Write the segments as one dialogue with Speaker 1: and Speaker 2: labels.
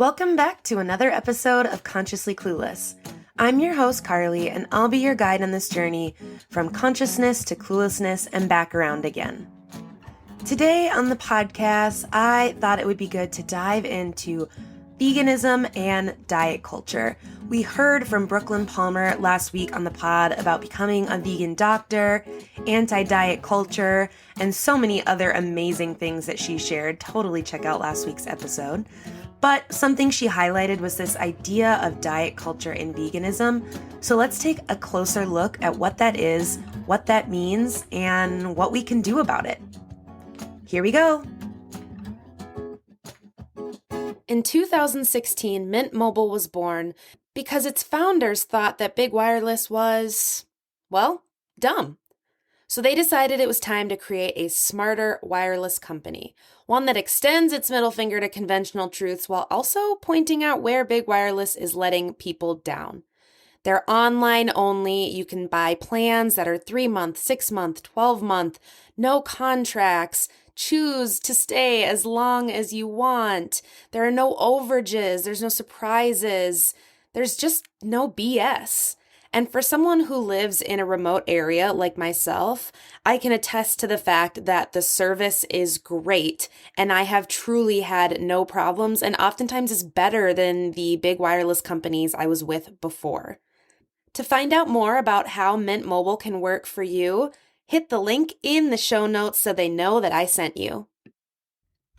Speaker 1: Welcome back to another episode of Consciously Clueless. I'm your host, Carly, and I'll be your guide on this journey from consciousness to cluelessness and back around again. Today on the podcast, I thought it would be good to dive into veganism and diet culture. We heard from Brooklyn Palmer last week on the pod about becoming a vegan doctor, anti-diet culture, and so many other amazing things that she shared. Totally check out last week's episode. But something she highlighted was this idea of diet culture and veganism. So let's take a closer look at what that is, what that means, and what we can do about it. Here we go. In 2016, Mint Mobile was born because its founders thought that big wireless was, well, dumb. So they decided it was time to create a smarter wireless company, one that extends its middle finger to conventional truths while also pointing out where big wireless is letting people down. They're online only. You can buy plans that are 3-month, 6-month, 12-month, no contracts. Choose to stay as long as you want. There are no overages. There's no surprises. There's just no BS. And for someone who lives in a remote area like myself, I can attest to the fact that the service is great and I have truly had no problems and oftentimes is better than the big wireless companies I was with before. To find out more about how Mint Mobile can work for you, hit the link in the show notes so they know that I sent you.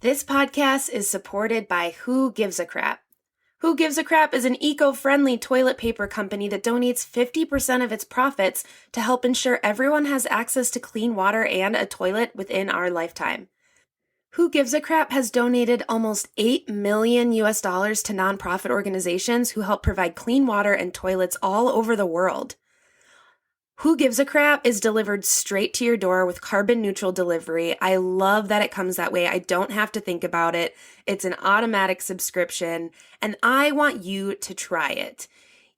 Speaker 1: This podcast is supported by Who Gives a Crap. Who Gives a Crap is an eco-friendly toilet paper company that donates 50% of its profits to help ensure everyone has access to clean water and a toilet within our lifetime. Who Gives a Crap has donated almost $8 million to nonprofit organizations who help provide clean water and toilets all over the world. Who Gives a Crap is delivered straight to your door with carbon neutral delivery. I love that it comes that way. I don't have to think about it. It's an automatic subscription, and I want you to try it.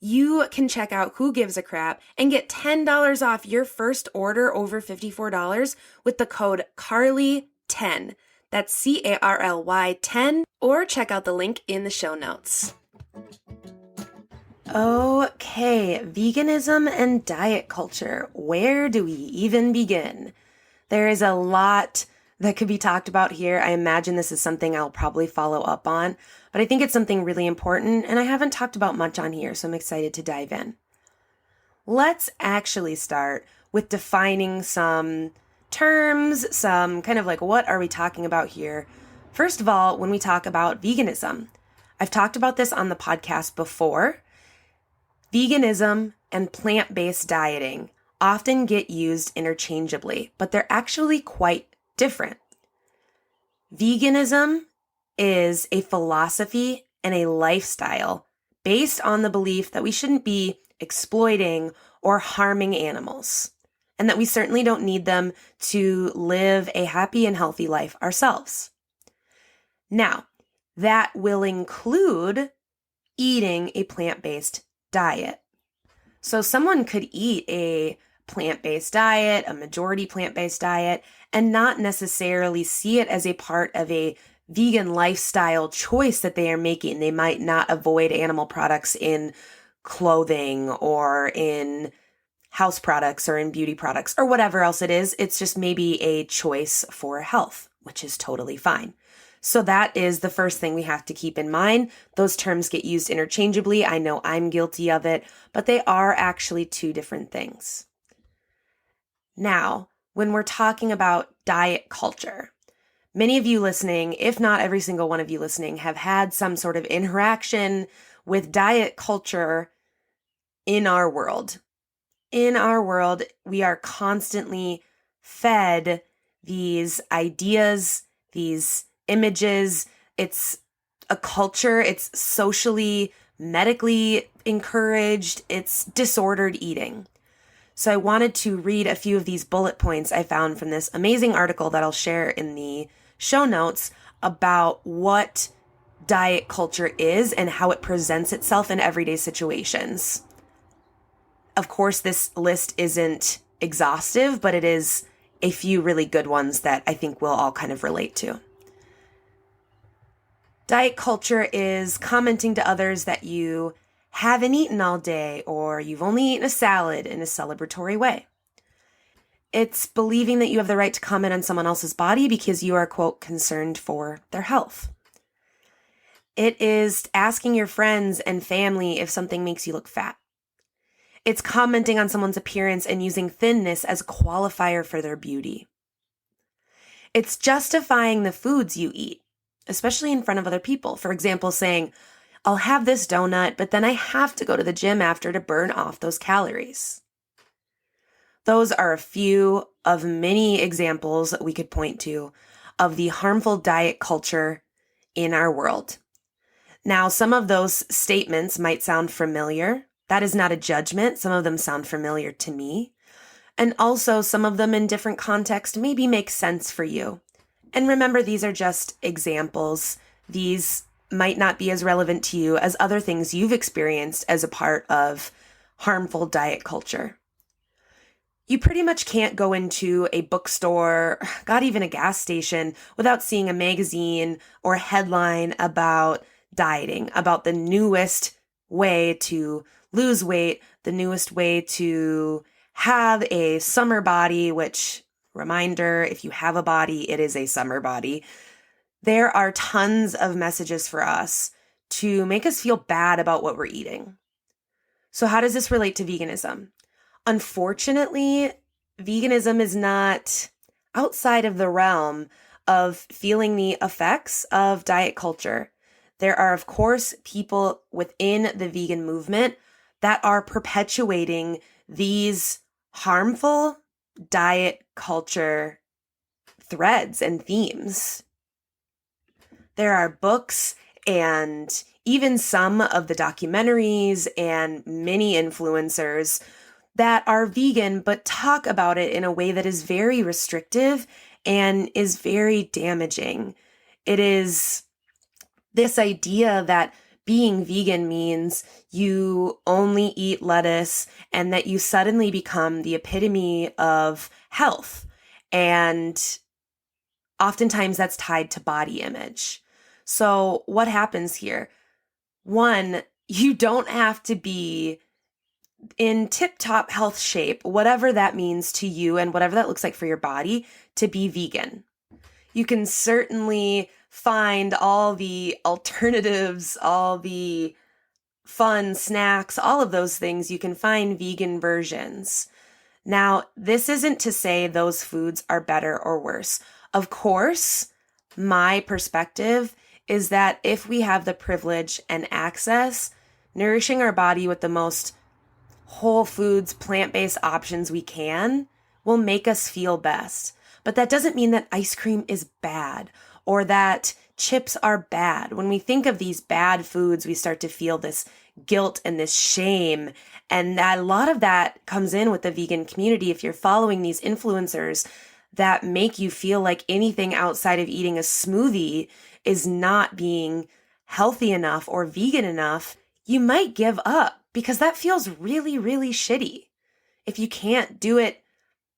Speaker 1: You can check out Who Gives a Crap and get $10 off your first order over $54 with the code CARLY10. That's CARLY 10, or check out the link in the show notes. Okay, veganism and diet culture. Where do we even begin? There is a lot that could be talked about here. I imagine this is something I'll probably follow up on, but I think it's something really important and I haven't talked about much on here, so I'm excited to dive in. Let's actually start with defining some terms, some kind of like what are we talking about here? First of all, when we talk about veganism, I've talked about this on the podcast before. Veganism and plant-based dieting often get used interchangeably, but they're actually quite different. Veganism is a philosophy and a lifestyle based on the belief that we shouldn't be exploiting or harming animals, and that we certainly don't need them to live a happy and healthy life ourselves. Now, that will include eating a plant-based diet. So someone could eat a plant-based diet, a majority plant-based diet, and not necessarily see it as a part of a vegan lifestyle choice that they are making. They might not avoid animal products in clothing or in house products or in beauty products or whatever else it is. It's just maybe a choice for health, which is totally fine. So that is the first thing we have to keep in mind. Those terms get used interchangeably. I know I'm guilty of it, but they are actually two different things. Now, when we're talking about diet culture, many of you listening, if not every single one of you listening, have had some sort of interaction with diet culture in our world. In our world, we are constantly fed these ideas, these images. It's a culture. It's socially, medically encouraged. It's disordered eating. So I wanted to read a few of these bullet points I found from this amazing article that I'll share in the show notes about what diet culture is and how it presents itself in everyday situations. Of course, this list isn't exhaustive, but it is a few really good ones that I think we'll all kind of relate to. Diet culture is commenting to others that you haven't eaten all day or you've only eaten a salad in a celebratory way. It's believing that you have the right to comment on someone else's body because you are, quote, concerned for their health. It is asking your friends and family if something makes you look fat. It's commenting on someone's appearance and using thinness as a qualifier for their beauty. It's justifying the foods you eat, especially in front of other people. For example, saying, I'll have this donut, but then I have to go to the gym after to burn off those calories. Those are a few of many examples that we could point to of the harmful diet culture in our world. Now, some of those statements might sound familiar. That is not a judgment. Some of them sound familiar to me. And also some of them in different contexts maybe make sense for you. And remember, these are just examples. These might not be as relevant to you as other things you've experienced as a part of harmful diet culture. You pretty much can't go into a bookstore, God, even a gas station, without seeing a magazine or a headline about dieting, about the newest way to lose weight, the newest way to have a summer body, which, reminder, if you have a body, it is a summer body. There are tons of messages for us to make us feel bad about what we're eating. So how does this relate to veganism? Unfortunately, veganism is not outside of the realm of feeling the effects of diet culture. There are, of course, people within the vegan movement that are perpetuating these harmful diet culture threads and themes. There are books and even some of the documentaries and many influencers that are vegan, but talk about it in a way that is very restrictive and is very damaging. It is this idea that being vegan means you only eat lettuce and that you suddenly become the epitome of health. And oftentimes that's tied to body image. So what happens here? One, you don't have to be in tip-top health shape, whatever that means to you and whatever that looks like for your body, to be vegan. You can certainly find all the alternatives, all the fun snacks, all of those things. You can find vegan versions. Now, this isn't to say those foods are better or worse. Of course, my perspective is that if we have the privilege and access, nourishing our body with the most whole foods, plant-based options we can will make us feel best. But that doesn't mean that ice cream is bad or that chips are bad. When we think of these bad foods, we start to feel this guilt and this shame. And that a lot of that comes in with the vegan community. If you're following these influencers that make you feel like anything outside of eating a smoothie is not being healthy enough or vegan enough, you might give up because that feels really, really shitty if you can't do it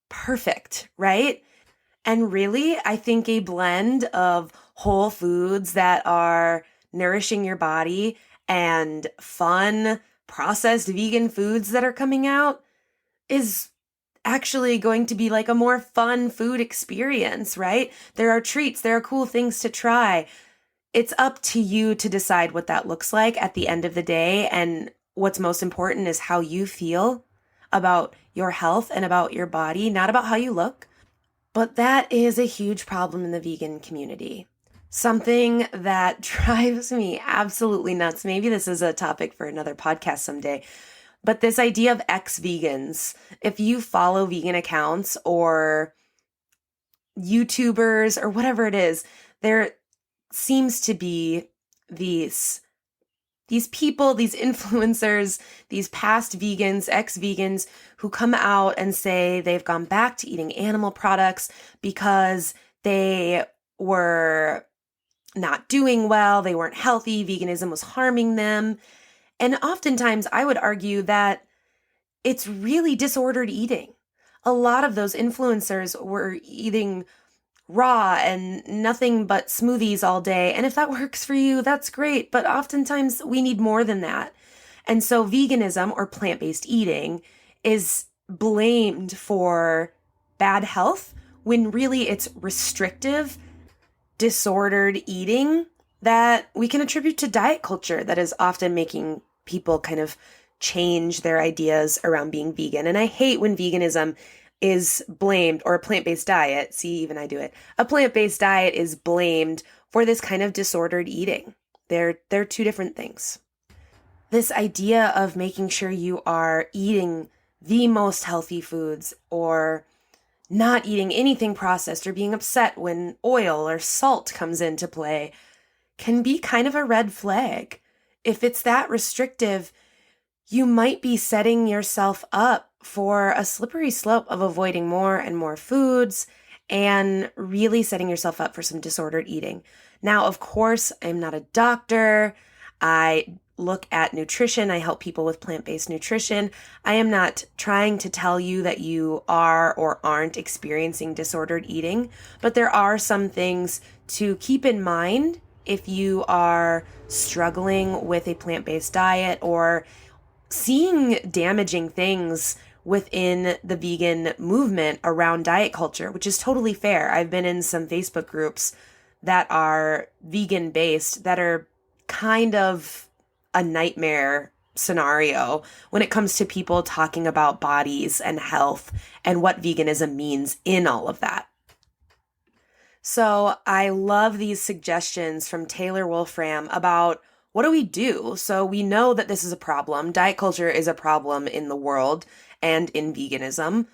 Speaker 1: perfect, right? And really, I think a blend of whole foods that are nourishing your body and fun, processed vegan foods that are coming out is actually going to be like a more fun food experience, right? There are treats, there are cool things to try. It's up to you to decide what that looks like at the end of the day. And what's most important is how you feel about your health and about your body, not about how you look. But that is a huge problem in the vegan community. Something that drives me absolutely nuts. Maybe this is a topic for another podcast someday. But this idea of ex-vegans, if you follow vegan accounts or YouTubers or whatever it is, there seems to be these people, these influencers, these past vegans, ex-vegans who come out and say they've gone back to eating animal products because they were not doing well, they weren't healthy, veganism was harming them. And oftentimes I would argue that it's really disordered eating. A lot of those influencers were eating raw and nothing but smoothies all day. And if that works for you, that's great. But oftentimes we need more than that. And so veganism or plant-based eating is blamed for bad health when really it's restrictive, disordered eating that we can attribute to diet culture that is often making people kind of change their ideas around being vegan. And I hate when veganism is blamed, or a plant-based diet, see, even I do it, a plant-based diet is blamed for this kind of disordered eating. They're two different things. This idea of making sure you are eating the most healthy foods or not eating anything processed or being upset when oil or salt comes into play can be kind of a red flag. If it's that restrictive, you might be setting yourself up for a slippery slope of avoiding more and more foods and really setting yourself up for some disordered eating. Now, of course, I'm not a doctor. I look at nutrition. I help people with plant-based nutrition. I am not trying to tell you that you are or aren't experiencing disordered eating, but there are some things to keep in mind if you are struggling with a plant-based diet or seeing damaging things within the vegan movement around diet culture, which is totally fair. I've been in some Facebook groups that are vegan based that are kind of a nightmare scenario when it comes to people talking about bodies and health and what veganism means in all of that. So I love these suggestions from Taylor Wolfram about what do we do? So we know that this is a problem. Diet culture is a problem in the world and in veganism.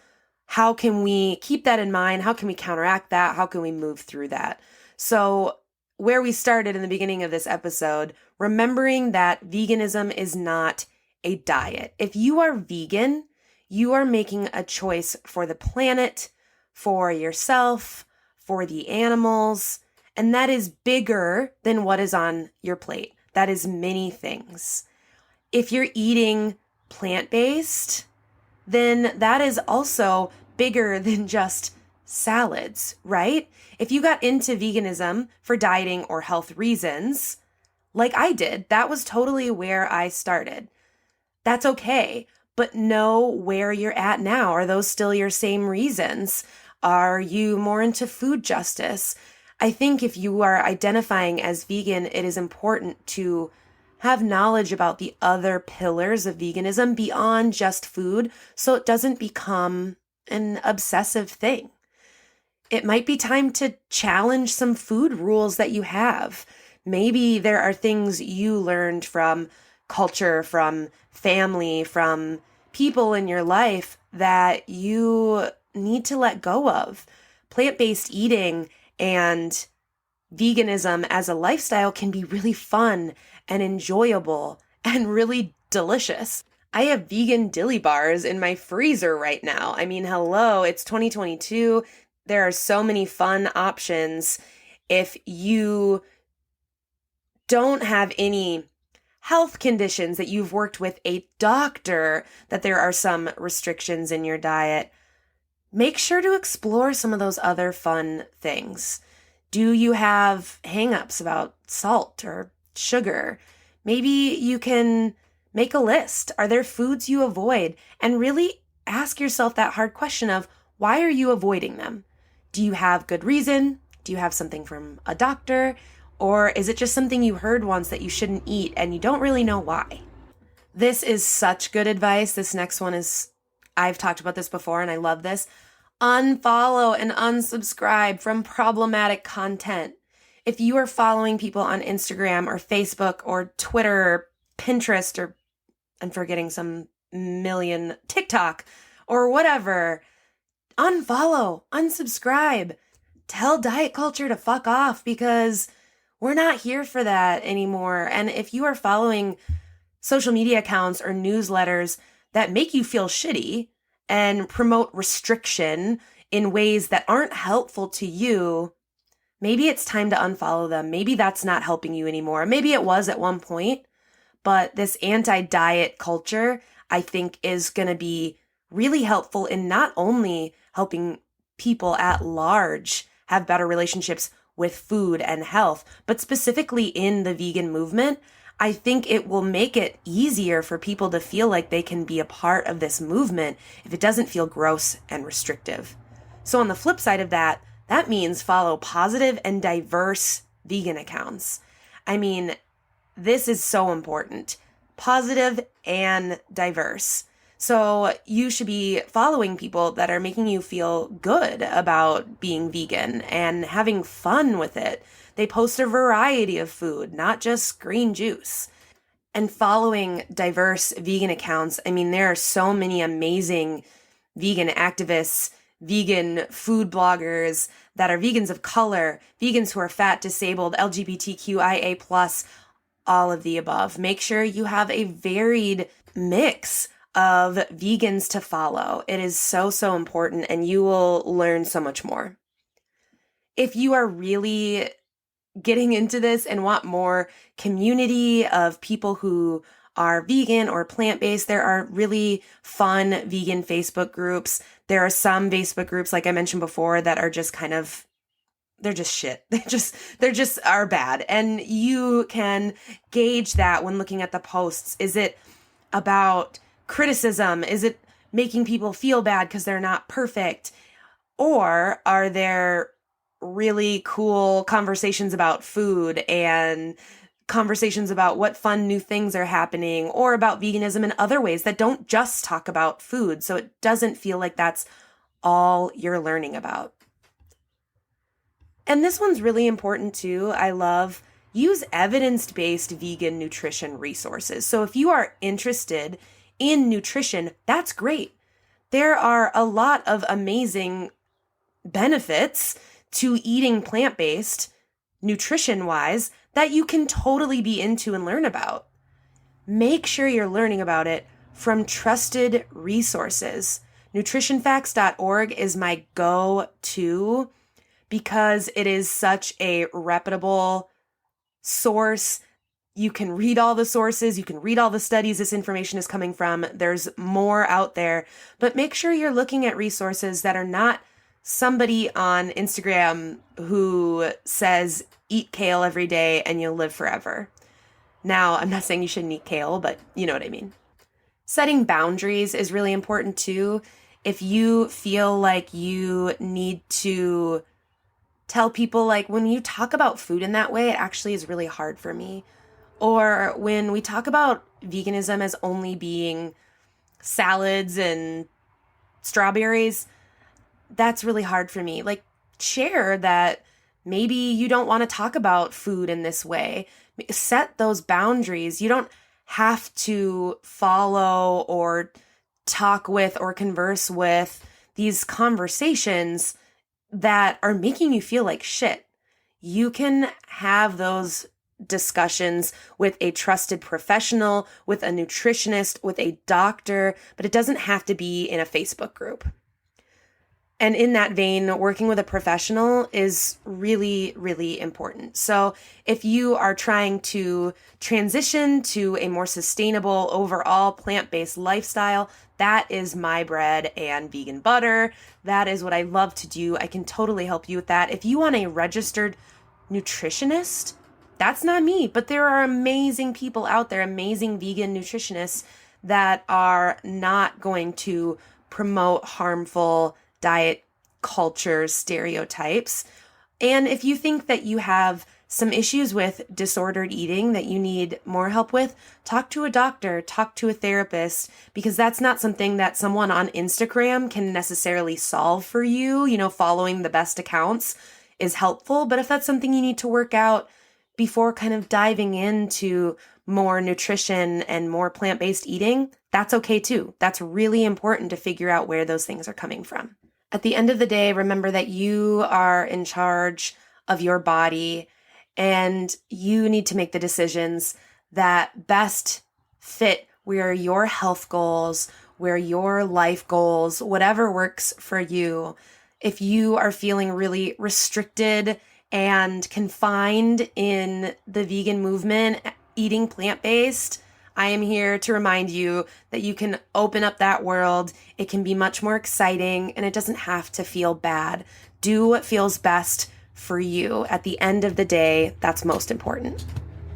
Speaker 1: How can we keep that in mind? How can we counteract that? How can we move through that? So where we started in the beginning of this episode, remembering that veganism is not a diet. If you are vegan, you are making a choice for the planet, for yourself, for the animals, and that is bigger than what is on your plate. That is many things. If you're eating plant-based, then that is also bigger than just salads, right? If you got into veganism for dieting or health reasons, like I did, that was totally where I started. That's okay, but know where you're at now. Are those still your same reasons? Are you more into food justice? I think if you are identifying as vegan, it is important to have knowledge about the other pillars of veganism beyond just food, so it doesn't become an obsessive thing. It might be time to challenge some food rules that you have. Maybe there are things you learned from culture, from family, from people in your life that you need to let go of. Plant-based eating and veganism as a lifestyle can be really fun and enjoyable and really delicious. I have vegan dilly bars in my freezer right now. I mean, hello, it's 2022. There are so many fun options. If you don't have any health conditions that you've worked with a doctor, that there are some restrictions in your diet, make sure to explore some of those other fun things. Do you have hang-ups about salt or sugar? Maybe you can make a list. Are there foods you avoid? And really ask yourself that hard question of, why are you avoiding them? Do you have good reason? Do you have something from a doctor? Or is it just something you heard once that you shouldn't eat and you don't really know why? This is such good advice. This next one is, I've talked about this before and I love this. Unfollow and unsubscribe from problematic content. If you are following people on Instagram or Facebook or Twitter or Pinterest or I'm forgetting some million TikTok or whatever, unfollow, unsubscribe. Tell diet culture to fuck off because we're not here for that anymore. And if you are following social media accounts or newsletters that make you feel shitty and promote restriction in ways that aren't helpful to you, maybe it's time to unfollow them. Maybe that's not helping you anymore. Maybe it was at one point, but this anti-diet culture, I think, is going to be really helpful in not only helping people at large have better relationships with food and health, but specifically in the vegan movement, I think it will make it easier for people to feel like they can be a part of this movement if it doesn't feel gross and restrictive. So on the flip side of that, that means follow positive and diverse vegan accounts. I mean, this is so important. Positive and diverse. So you should be following people that are making you feel good about being vegan and having fun with it. They post a variety of food, not just green juice. And following diverse vegan accounts, I mean, there are so many amazing vegan activists, vegan food bloggers that are vegans of color, vegans who are fat, disabled, LGBTQIA+, all of the above. Make sure you have a varied mix of vegans to follow. It is so, so important, and you will learn so much more. If you are really getting into this and want more community of people who are vegan or plant-based, there are really fun vegan Facebook groups. There are some Facebook groups, like I mentioned before, that are just kind of, they're just shit. They're just are bad. And you can gauge that when looking at the posts. Is it about criticism? Is it making people feel bad because they're not perfect? Or are there really cool conversations about food and conversations about what fun new things are happening, or about veganism in other ways that don't just talk about food, so it doesn't feel like that's all you're learning about? And this one's really important too. I love use evidence-based vegan nutrition resources. So if you are interested in nutrition, that's great. There are a lot of amazing benefits to eating plant-based, nutrition-wise, that you can totally be into and learn about. Make sure you're learning about it from trusted resources. Nutritionfacts.org is my go-to because it is such a reputable source. You can read all the sources, you can read all the studies this information is coming from. There's more out there, but make sure you're looking at resources that are not somebody on Instagram who says, eat kale every day and you'll live forever. Now, I'm not saying you shouldn't eat kale, but you know what I mean. Setting boundaries is really important too. If you feel like you need to tell people, like, when you talk about food in that way, it actually is really hard for me. Or when we talk about veganism as only being salads and strawberries, that's really hard for me. Like, share that maybe you don't want to talk about food in this way. Set those boundaries. You don't have to follow or talk with or converse with these conversations that are making you feel like shit. You can have those discussions with a trusted professional, with a nutritionist, with a doctor, but it doesn't have to be in a Facebook group. And in that vein, working with a professional is really, really important. So if you are trying to transition to a more sustainable overall plant-based lifestyle, that is my bread and vegan butter. That is what I love to do. I can totally help you with that. If you want a registered nutritionist, that's not me, but there are amazing people out there, amazing vegan nutritionists that are not going to promote harmful diet culture stereotypes. And if you think that you have some issues with disordered eating that you need more help with, talk to a doctor, talk to a therapist, because that's not something that someone on Instagram can necessarily solve for you. You know, following the best accounts is helpful, but if that's something you need to work out before kind of diving into more nutrition and more plant-based eating, that's okay too. That's really important to figure out where those things are coming from. At the end of the day, remember that you are in charge of your body and you need to make the decisions that best fit where your health goals, where your life goals, whatever works for you. If you are feeling really restricted and confined in the vegan movement, eating plant-based, I am here to remind you that you can open up that world. It can be much more exciting and it doesn't have to feel bad. Do what feels best for you. At the end of the day, that's most important.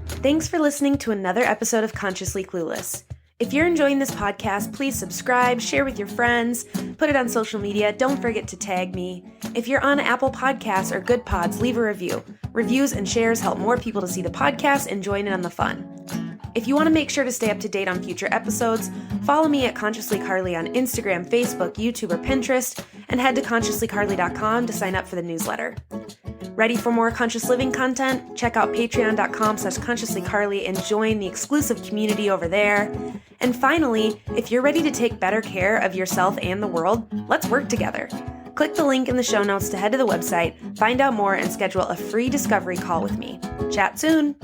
Speaker 1: Thanks for listening to another episode of Consciously Clueless. If you're enjoying this podcast, please subscribe, share with your friends, put it on social media. Don't forget to tag me. If you're on Apple Podcasts or Good Pods, leave a review. Reviews and shares help more people to see the podcast and join in on the fun. If you want to make sure to stay up to date on future episodes, follow me at Consciously Carly on Instagram, Facebook, YouTube, or Pinterest, and head to consciouslycarly.com to sign up for the newsletter. Ready for more conscious living content? Check out patreon.com/consciouslycarly and join the exclusive community over there. And finally, if you're ready to take better care of yourself and the world, let's work together. Click the link in the show notes to head to the website, find out more, and schedule a free discovery call with me. Chat soon!